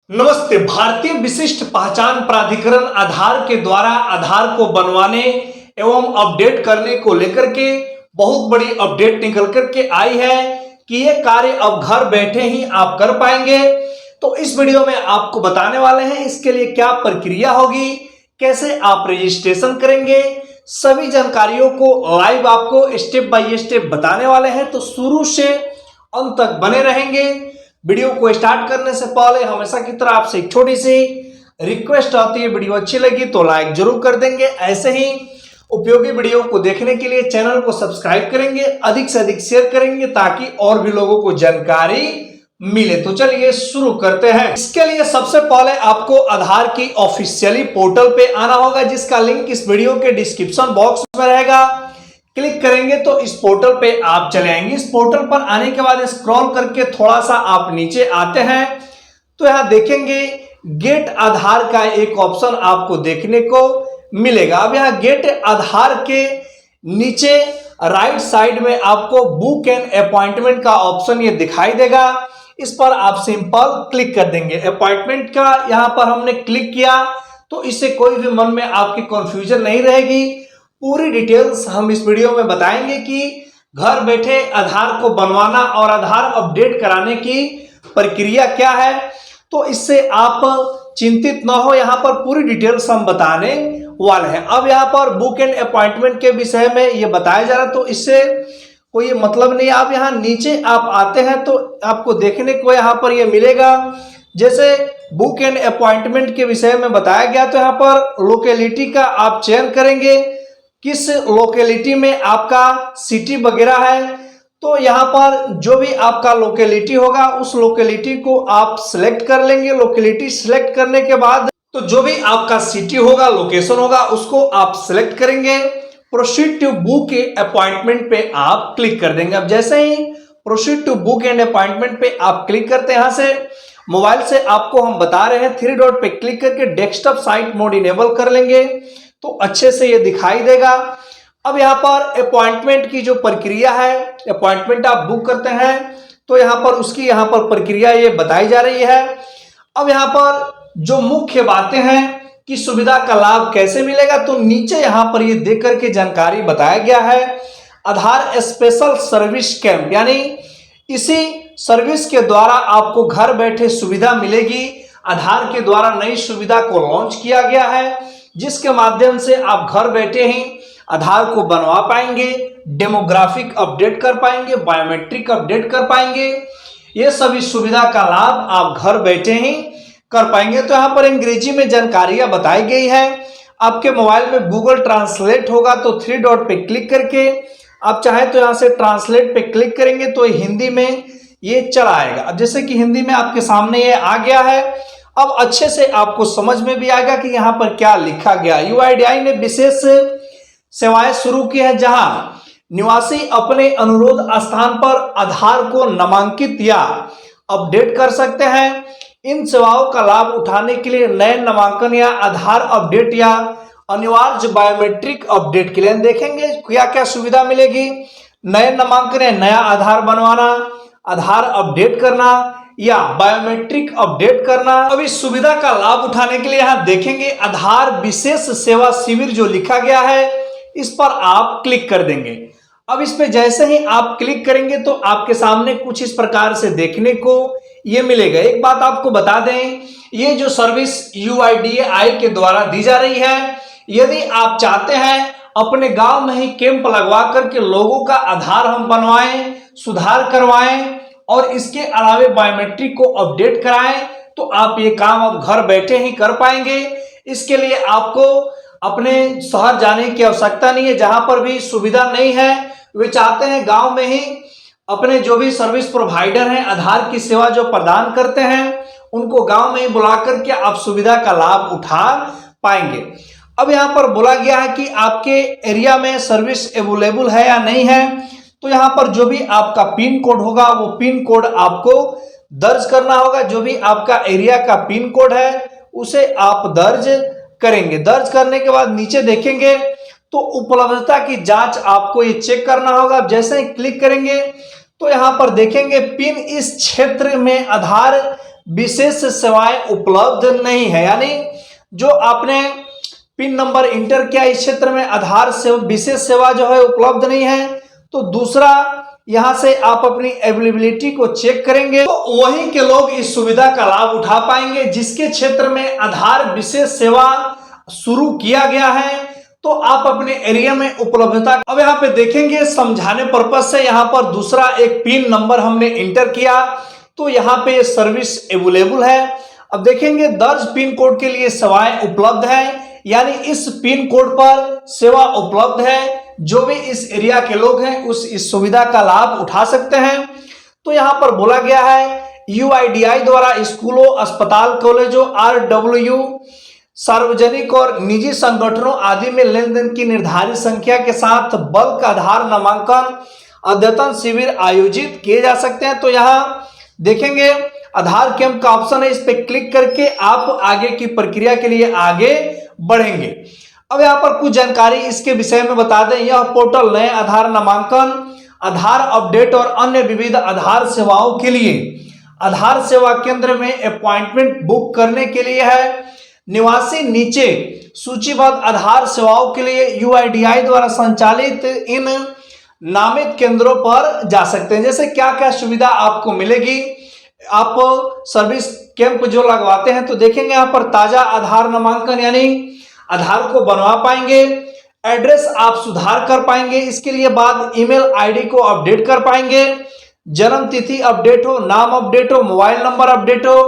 नमस्ते। भारतीय विशिष्ट पहचान प्राधिकरण आधार के द्वारा आधार को बनवाने एवं अपडेट करने को लेकर के बहुत बड़ी अपडेट निकल करके आई है कि ये कार्य अब घर बैठे ही आप कर पाएंगे। तो इस वीडियो में आपको बताने वाले हैं इसके लिए क्या प्रक्रिया होगी, कैसे आप रजिस्ट्रेशन करेंगे, सभी जानकारियों को लाइव आपको स्टेप बाय स्टेप बताने वाले हैं। तो शुरू से अंत तक बने रहेंगे। वीडियो को स्टार्ट करने से पहले हमेशा की तरह आपसे एक छोटी सी रिक्वेस्ट आती है, वीडियो अच्छी लगी तो लाइक जरूर कर देंगे। ऐसे ही उपयोगी वीडियो को देखने के लिए चैनल को सब्सक्राइब करेंगे, अधिक से अधिक शेयर करेंगे ताकि और भी लोगों को जानकारी मिले। तो चलिए शुरू करते हैं। इसके लिए सबसे पहले आपको आधार की ऑफिशियली पोर्टल पे आना होगा, जिसका लिंक इस वीडियो के डिस्क्रिप्शन बॉक्स में रहेगा। क्लिक करेंगे तो इस पोर्टल पे आप चले आएंगे। इस पोर्टल पर आने के बाद स्क्रॉल करके थोड़ा सा आप नीचे आते हैं तो यहां देखेंगे गेट आधार का एक ऑप्शन आपको देखने को मिलेगा। अब यहां गेट आधार के नीचे राइट साइड में आपको बुक एंड अपॉइंटमेंट का ऑप्शन ये दिखाई देगा। इस पर आप सिंपल क्लिक कर देंगे। अपॉइंटमेंट का यहां पर हमने क्लिक किया तो इससे कोई भी मन में आपकी कंफ्यूजन नहीं रहेगी। पूरी डिटेल्स हम इस वीडियो में बताएंगे कि घर बैठे आधार को बनवाना और आधार अपडेट कराने की प्रक्रिया क्या है। तो इससे आप चिंतित ना हो, यहां पर पूरी डिटेल्स हम बताने वाले हैं। अब यहां पर बुक एंड अपॉइंटमेंट के विषय में ये बताया जा रहा है तो इससे कोई मतलब नहीं। आप यहां नीचे आप आते हैं तो आपको देखने को यहां पर ये मिलेगा, जैसे बुक एंड अपॉइंटमेंट के विषय में बताया गया। तो यहां पर लोकेलिटी का आप चयन करेंगे, किस लोकेलिटी में आपका सिटी वगैरह है। तो यहाँ पर जो भी आपका लोकेलिटी होगा उस लोकेलिटी को आप सिलेक्ट कर लेंगे। लोकेलिटी सिलेक्ट करने के बाद तो जो भी आपका सिटी होगा, लोकेशन होगा, उसको आप सिलेक्ट करेंगे। प्रोसीड टू बुक अपॉइंटमेंट पे आप क्लिक कर देंगे। अब जैसे ही proceed to book and appointment पे आप क्लिक करते हैं, यहाँ से मोबाइल से आपको हम बता रहे हैं 3 डॉट पे क्लिक करके डेस्कटॉप साइट मोड इनेबल कर लेंगे तो अच्छे से ये दिखाई देगा। अब यहाँ पर अपॉइंटमेंट की जो प्रक्रिया है, अपॉइंटमेंट आप बुक करते हैं तो यहाँ पर उसकी यहाँ पर प्रक्रिया ये बताई जा रही है। अब यहाँ पर जो मुख्य बातें हैं कि सुविधा का लाभ कैसे मिलेगा, तो नीचे यहाँ पर ये देख करके जानकारी बताया गया है। आधार स्पेशल सर्विस कैंप, यानी इसी सर्विस के द्वारा आपको घर बैठे सुविधा मिलेगी। आधार के द्वारा नई सुविधा को लॉन्च किया गया है, जिसके माध्यम से आप घर बैठे ही आधार को बनवा पाएंगे, डेमोग्राफिक अपडेट कर पाएंगे, बायोमेट्रिक अपडेट कर पाएंगे। ये सभी सुविधा का लाभ आप घर बैठे ही कर पाएंगे। तो यहाँ पर अंग्रेजी में जानकारियां बताई गई है। आपके मोबाइल में गूगल ट्रांसलेट होगा तो 3 डॉट पे क्लिक करके आप चाहे तो यहाँ से ट्रांसलेट पे क्लिक करेंगे तो हिंदी में ये चला आएगा। अब जैसे कि हिंदी में आपके सामने ये आ गया है, अब अच्छे से आपको समझ में भी आएगा कि यहाँ पर क्या लिखा गया। यूआईडीआई ने विशेष सेवाएं शुरू की हैं, जहां निवासी अपने अनुरोध स्थान पर आधार को नामांकित या अपडेट कर सकते हैं। इन सेवाओं का लाभ उठाने के लिए नए नामांकन या आधार अपडेट या अनिवार्य बायोमेट्रिक अपडेट के लिए देखेंगे क्या क्या सुविधा मिलेगी। नए नामांकन या नया आधार बनवाना, आधार अपडेट करना या बायोमेट्रिक अपडेट करना। अब इस सुविधा का लाभ उठाने के लिए यहां देखेंगे आधार विशेष सेवा शिविर जो लिखा गया है, इस पर आप क्लिक कर देंगे। अब इस पे जैसे ही आप क्लिक करेंगे तो आपके सामने कुछ इस प्रकार से देखने को ये मिलेगा। एक बात आपको बता दें, ये जो सर्विस यूआईडीएआई के द्वारा दी जा रही है, यदि आप चाहते हैं अपने गांव में ही कैंप लगवा करके लोगों का आधार हम बनवाएं, सुधार करवाएं और इसके अलावे बायोमेट्रिक को अपडेट कराएं, तो आप ये काम अब घर बैठे ही कर पाएंगे। इसके लिए आपको अपने शहर जाने की आवश्यकता नहीं है। जहां पर भी सुविधा नहीं है, वे चाहते हैं गांव में ही अपने जो भी सर्विस प्रोवाइडर हैं, आधार की सेवा जो प्रदान करते हैं, उनको गांव में ही बुला करके आप सुविधा का लाभ उठा पाएंगे। अब यहाँ पर बोला गया है कि आपके एरिया में सर्विस अवेलेबल है या नहीं है। तो यहाँ पर जो भी आपका पिन कोड होगा वो पिन कोड आपको दर्ज करना होगा। जो भी आपका एरिया का पिन कोड है उसे आप दर्ज करेंगे। दर्ज करने के बाद नीचे देखेंगे तो उपलब्धता की जांच आपको ये चेक करना होगा। जैसे ही क्लिक करेंगे तो यहाँ पर देखेंगे पिन इस क्षेत्र में आधार विशेष सेवाएं उपलब्ध नहीं है, यानी जो आपने पिन नंबर इंटर किया इस क्षेत्र में आधार से विशेष सेवा जो है उपलब्ध नहीं है। तो दूसरा यहां से आप अपनी अवेलेबिलिटी को चेक करेंगे तो वहीं के लोग इस सुविधा का लाभ उठा पाएंगे जिसके क्षेत्र में आधार विशेष सेवा शुरू किया गया है। तो आप अपने एरिया में उपलब्धता अब यहाँ पे देखेंगे समझाने पर्पज से यहाँ पर दूसरा एक पिन नंबर हमने इंटर किया तो यहाँ पे सर्विस अवेलेबल है। अब देखेंगे दर्ज पिन कोड के लिए सेवाएं उपलब्ध है, यानी इस पिन कोड पर सेवा उपलब्ध है। जो भी इस एरिया के लोग हैं इस सुविधा का लाभ उठा सकते हैं। तो यहाँ पर बोला गया है UIDAI द्वारा स्कूलों, अस्पताल, कॉलेजों, RW, सार्वजनिक और निजी संगठनों आदि में लेन देन की निर्धारित संख्या के साथ बल्क आधार नामांकन अद्यतन शिविर आयोजित किए जा सकते हैं। तो यहाँ देखेंगे आधार कैंप का ऑप्शन है, इस पर क्लिक करके आप आगे की प्रक्रिया के लिए आगे बढ़ेंगे। अब यहाँ पर कुछ जानकारी इसके विषय में बता दें। यह पोर्टल नए आधार नामांकन, आधार अपडेट और अन्य विविध आधार सेवाओं के लिए आधार सेवा केंद्र में अपॉइंटमेंट बुक करने के लिए है। निवासी नीचे सूचीबद्ध आधार सेवाओं के लिए UIDAI द्वारा संचालित इन नामित केंद्रों पर जा सकते हैं। जैसे क्या क्या सुविधा आपको मिलेगी, आप सर्विस कैंप जो लगवाते हैं तो देखेंगे यहाँ पर ताजा आधार नामांकन यानी आधार को बनवा पाएंगे, एड्रेस आप सुधार कर पाएंगे, इसके लिए बाद ईमेल आईडी को अपडेट कर पाएंगे, जन्म तिथि अपडेट हो, नाम अपडेट हो, मोबाइल नंबर अपडेट हो,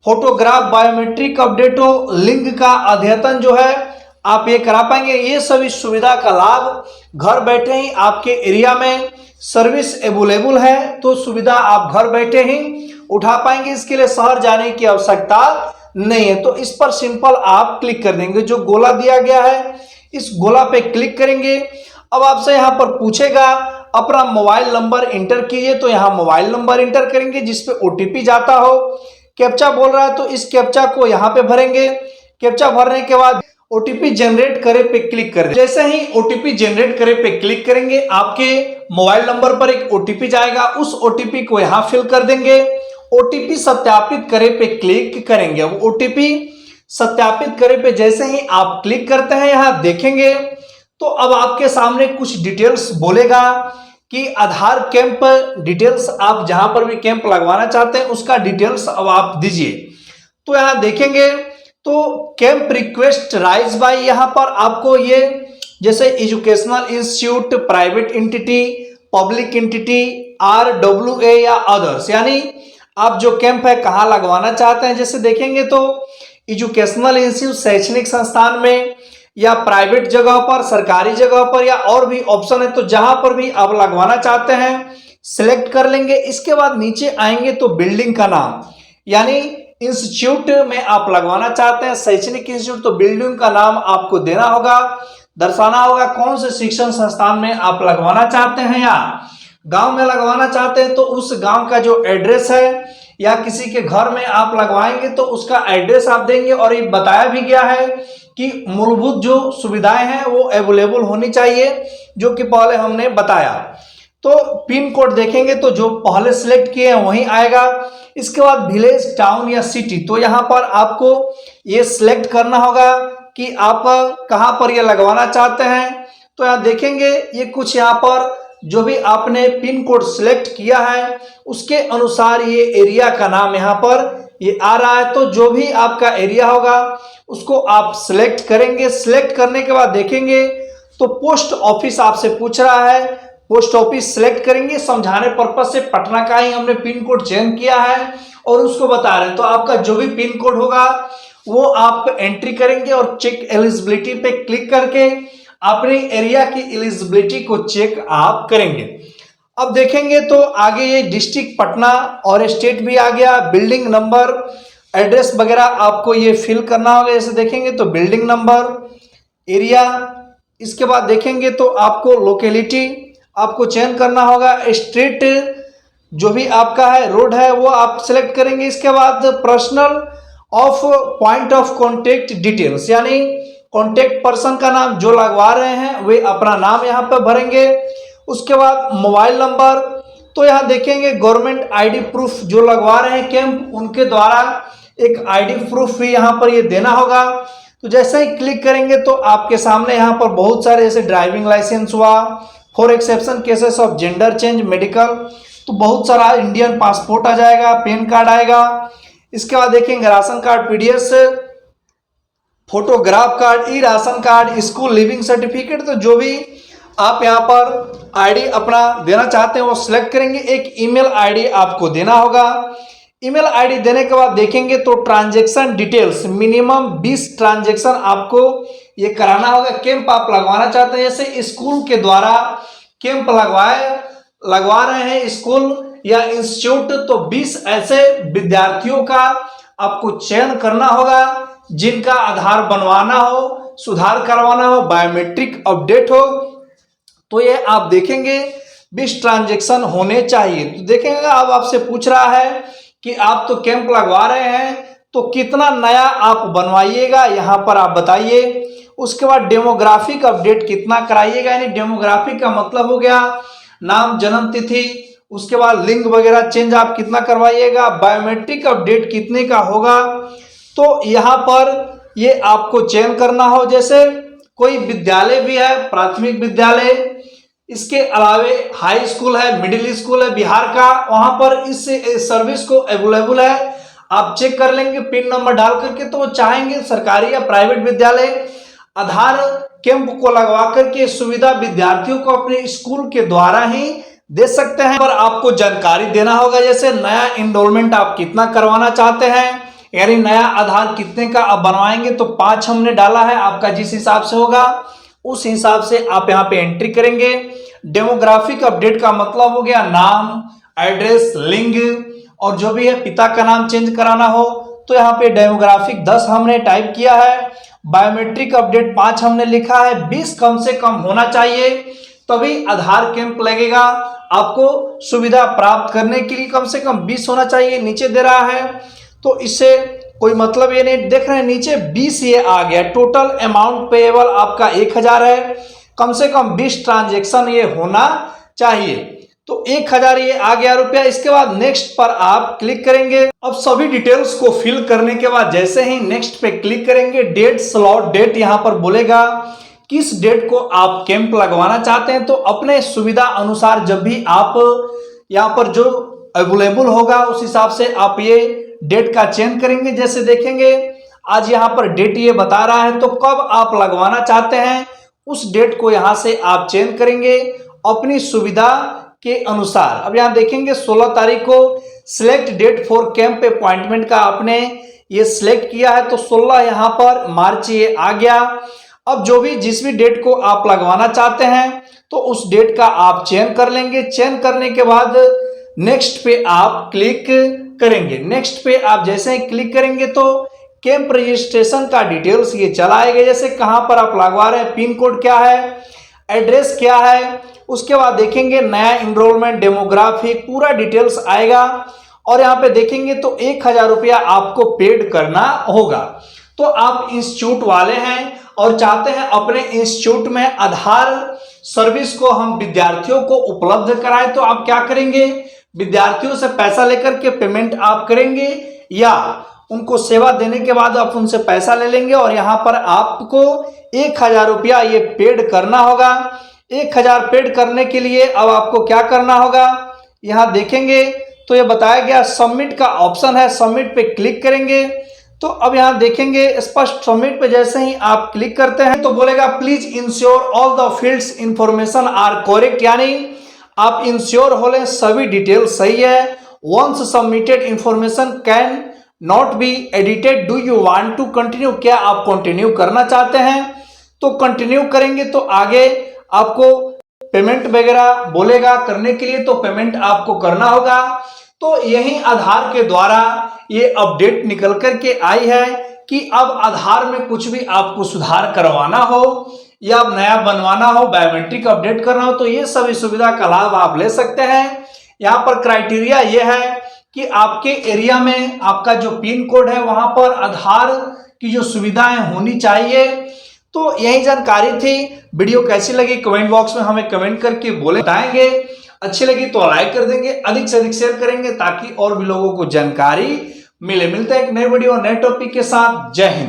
फोटोग्राफ बायोमेट्रिक अपडेट हो, लिंग का अद्यतन जो है आप ये करा पाएंगे। ये सभी सुविधा का लाभ घर बैठे ही आपके एरिया में सर्विस अवेलेबल है, तो सुविधा आप घर बैठे ही उठा पाएंगे। इसके लिए शहर जाने की आवश्यकता नहीं है। तो इस पर सिंपल आप क्लिक कर देंगे, जो गोला दिया गया है इस गोला पे क्लिक करेंगे। अब आपसे यहाँ पर पूछेगा अपना मोबाइल नंबर इंटर कीजिए, तो यहाँ मोबाइल नंबर इंटर करेंगे जिसपे OTP जाता हो। कैप्चा बोल रहा है तो इस कैप्चा को यहाँ पे भरेंगे। कैप्चा भरने के बाद OTP जनरेट करे पे क्लिक करें। जैसे ही OTP जनरेट करे पे क्लिक करेंगे आपके मोबाइल नंबर पर एक OTP जाएगा, उस OTP को यहाँ फिल कर देंगे। OTP सत्यापित करे पे क्लिक करेंगे। अब OTP सत्यापित करे पे जैसे ही आप क्लिक करते हैं यहाँ देखेंगे तो अब आपके सामने कुछ डिटेल्स बोलेगा कि आधार कैंप डिटेल्स, आप जहां पर भी कैंप लगवाना चाहते हैं उसका डिटेल्स अब आप दीजिए। तो यहाँ देखेंगे तो कैंप रिक्वेस्ट राइज बाय, यहाँ पर आपको ये जैसे educational institute, private entity, public entity, RWA या अदर्स, यानी आप जो कैंप है कहाँ लगवाना चाहते हैं। जैसे देखेंगे तो एजुकेशनल इंस्टीट्यूट शैक्षणिक संस्थान में या प्राइवेट जगह पर, सरकारी जगह पर या और भी ऑप्शन है, तो जहां पर भी आप लगवाना चाहते हैं सिलेक्ट कर लेंगे। इसके बाद नीचे आएंगे तो बिल्डिंग का नाम, यानी इंस्टीट्यूट में आप लगवाना चाहते हैं शैक्षणिक इंस्टीट्यूट, तो बिल्डिंग का नाम आपको देना होगा, दर्शाना होगा कौन से शिक्षण संस्थान में आप लगवाना चाहते हैं। या गांव में लगवाना चाहते हैं तो उस गांव का जो एड्रेस है, या किसी के घर में आप लगवाएंगे तो उसका एड्रेस आप देंगे। और ये बताया भी गया है कि मूलभूत जो सुविधाएं हैं वो अवेलेबल होनी चाहिए, जो कि पहले हमने बताया। तो पिन कोड देखेंगे तो जो पहले सिलेक्ट किए हैं वही आएगा। इसके बाद विलेज, टाउन या सिटी, तो यहाँ पर आपको ये सिलेक्ट करना होगा कि आप कहाँ पर ये लगवाना चाहते हैं। तो यहाँ देखेंगे ये कुछ यहाँ पर जो भी आपने पिन कोड सिलेक्ट किया है उसके अनुसार ये एरिया का नाम यहाँ पर ये आ रहा है। तो जो भी आपका एरिया होगा उसको आप सिलेक्ट करेंगे। सिलेक्ट करने के बाद देखेंगे तो पोस्ट ऑफिस आपसे पूछ रहा है, पोस्ट ऑफिस सिलेक्ट करेंगे। समझाने पर्पज से पटना का ही हमने पिन कोड चयन किया है और उसको बता रहे हैं। तो आपका जो भी पिन कोड होगा वो आप एंट्री करेंगे और चेक एलिजिबिलिटी पे क्लिक करके अपने एरिया की एलिजिबिलिटी को चेक आप करेंगे। अब देखेंगे तो आगे ये डिस्ट्रिक्ट पटना और स्टेट भी आ गया, बिल्डिंग नंबर, एड्रेस वगैरह आपको ये फिल करना होगा। जैसे देखेंगे तो बिल्डिंग नंबर, एरिया, इसके बाद देखेंगे तो आपको लोकेलिटी आपको चयन करना होगा, स्ट्रीट जो भी आपका है, रोड है वो आप सिलेक्ट करेंगे। इसके बाद personal of point of contact details, यानी कॉन्टेक्ट पर्सन का नाम, जो लगवा रहे हैं वे अपना नाम यहाँ पे भरेंगे। उसके बाद मोबाइल नंबर, तो यहाँ देखेंगे गवर्नमेंट आईडी प्रूफ जो लगवा रहे हैं कैंप, उनके द्वारा एक आईडी प्रूफ भी यहाँ पर ये देना होगा। तो जैसे ही क्लिक करेंगे तो आपके सामने यहाँ पर बहुत सारे जैसे ड्राइविंग लाइसेंस हुआ, for exception cases of gender change, medical, तो बहुत सारा इंडियन पासपोर्ट आ जाएगा, पैन कार्ड आएगा। इसके बाद देखेंगे ration card, PDS, photograph card, e ration card, school leaving certificate. तो जो भी आप यहाँ पर आईडी अपना देना चाहते हैं वो सिलेक्ट करेंगे। एक ईमेल आईडी आपको देना होगा। ईमेल आईडी देने के बाद देखेंगे तो ट्रांजैक्शन डिटेल्स, मिनिमम 20 ट्रांजैक्शन आपको ये कराना होगा। कैंप आप लगवाना चाहते हैं, जैसे स्कूल के द्वारा कैंप लगवा रहे हैं स्कूल या इंस्टीट्यूट, तो 20 ऐसे विद्यार्थियों का आपको चयन करना होगा जिनका आधार बनवाना हो, सुधार करवाना हो, बायोमेट्रिक अपडेट हो। तो ये आप देखेंगे 20 ट्रांजैक्शन होने चाहिए। तो देखेंगे अब आपसे पूछ रहा है कि आप तो कैंप लगवा रहे हैं तो कितना नया आप बनवाइएगा, यहाँ पर आप बताइए। उसके बाद डेमोग्राफिक अपडेट कितना कराइएगा, यानी डेमोग्राफिक का मतलब हो गया नाम, जन्म तिथि, उसके बाद लिंग वगैरह चेंज आप कितना करवाइएगा, बायोमेट्रिक अपडेट कितने का होगा। तो यहाँ पर ये आपको चयन करना हो। जैसे कोई विद्यालय भी है, प्राथमिक विद्यालय, इसके अलावे हाई स्कूल है, मिडिल स्कूल है बिहार का, वहां पर इस सर्विस को अवेलेबल है। आप चेक कर लेंगे पिन नंबर डाल करके। तो वो चाहेंगे सरकारी या प्राइवेट विद्यालय आधार कैंप को लगवा करके सुविधा विद्यार्थियों को अपने स्कूल के द्वारा ही दे सकते हैं। पर आपको जानकारी देना होगा, जैसे नया इनरोलमेंट आप कितना करवाना चाहते हैं, यानी नया आधार कितने का आप बनवाएंगे। तो 5 हमने डाला है, आपका जिस हिसाब से होगा उस हिसाब से आप यहाँ पे एंट्री करेंगे। डेमोग्राफिक अपडेट का मतलब हो गया नाम, एड्रेस, लिंग, और जो भी है पिता का नाम चेंज कराना हो तो यहाँ पे डेमोग्राफिक 10 हमने टाइप किया है। बायोमेट्रिक अपडेट 5 हमने लिखा है। 20 कम से कम होना चाहिए, तभी आधार कैंप लगेगा। आपको सुविधा प्राप्त करने के लिए कम से कम 20 होना चाहिए। नीचे दे रहा है तो इससे कोई मतलब ये नहीं, देख रहे हैं नीचे 20 ये आ गया। टोटल अमाउंट पेएबल आपका 1000 है। कम से कम 20 ट्रांजैक्शन ये होना चाहिए। तो 1000 ये आ गया रुपया। इसके बाद नेक्स्ट पर आप क्लिक करेंगे। अब सभी डिटेल्स को फिल करने के बाद जैसे ही नेक्स्ट पे क्लिक करेंगे, डेट स्लॉट डेट यहाँ पर बोलेगा किस डेट को आप कैंप लगवाना चाहते हैं। तो अपने सुविधा अनुसार जब भी आप यहाँ पर जो अवेलेबल होगा उस हिसाब से आप ये डेट का चयन करेंगे। जैसे देखेंगे आज यहाँ पर डेट ये बता रहा है, तो कब आप लगवाना चाहते हैं उस डेट को यहाँ से आप चयन करेंगे अपनी सुविधा के अनुसार। अब यहाँ देखेंगे 16 तारीख को select date for camp appointment का आपने ये सिलेक्ट किया है, तो 16 यहाँ पर मार्च ये आ गया। अब जो भी जिस भी डेट को आप लगवाना चाहते हैं तो उस डेट का आप चयन कर लेंगे। चयन करने के बाद नेक्स्ट पे आप क्लिक करेंगे। नेक्स्ट पे आप जैसे ही क्लिक करेंगे तो कैंप रजिस्ट्रेशन का डिटेल्स ये चला आएगा, जैसे कहां पर आप लगवा रहे हैं, पिन कोड क्या है, एड्रेस क्या है। उसके बाद देखेंगे नया इनरोलमेंट, डेमोग्राफिक, पूरा डिटेल्स आएगा। और यहाँ पे देखेंगे तो 1000 रुपया आपको पेड करना होगा। तो आप इंस्टीट्यूट वाले हैं और चाहते हैं अपने इंस्टीट्यूट में आधार सर्विस को हम विद्यार्थियों को उपलब्ध कराएं, तो आप क्या करेंगे, विद्यार्थियों से पैसा लेकर के पेमेंट आप करेंगे या उनको सेवा देने के बाद आप उनसे पैसा ले लेंगे और यहाँ पर आपको 1000 रुपया ये पेड करना होगा। 1000 पेड करने के लिए अब आपको क्या करना होगा, यहाँ देखेंगे तो ये बताया गया सबमिट का ऑप्शन है, सबमिट पे क्लिक करेंगे। तो अब यहाँ देखेंगे स्पष्ट सबमिट पे जैसे ही आप क्लिक करते हैं तो बोलेगा please ensure all the fields information are correct, यानी आप इंश्योर हो लें सभी डिटेल सही है। Once submitted information can not be edited, do you want to continue, क्या आप कंटिन्यू करना चाहते हैं। तो कंटिन्यू करेंगे तो आगे आपको पेमेंट वगैरह बोलेगा करने के लिए, तो पेमेंट आपको करना होगा। तो यही आधार के द्वारा ये अपडेट निकल करके आई है कि अब आधार में कुछ भी आपको सुधार करवाना हो या नया बनवाना हो, बायोमेट्रिक अपडेट करना हो, तो ये सभी सुविधा का लाभ आप ले सकते हैं। यहाँ पर क्राइटेरिया ये है कि आपके एरिया में आपका जो पिन कोड है वहां पर आधार की जो सुविधाएं होनी चाहिए। तो यही जानकारी थी। वीडियो कैसी लगी कमेंट बॉक्स में हमें कमेंट करके बोले बताएंगे। अच्छी लगी तो लाइक कर देंगे, अधिक से अधिक शेयर करेंगे ताकि और भी लोगों को जानकारी मिले। मिलते हैं एक नए वीडियो नए टॉपिक के साथ। जय हिंद।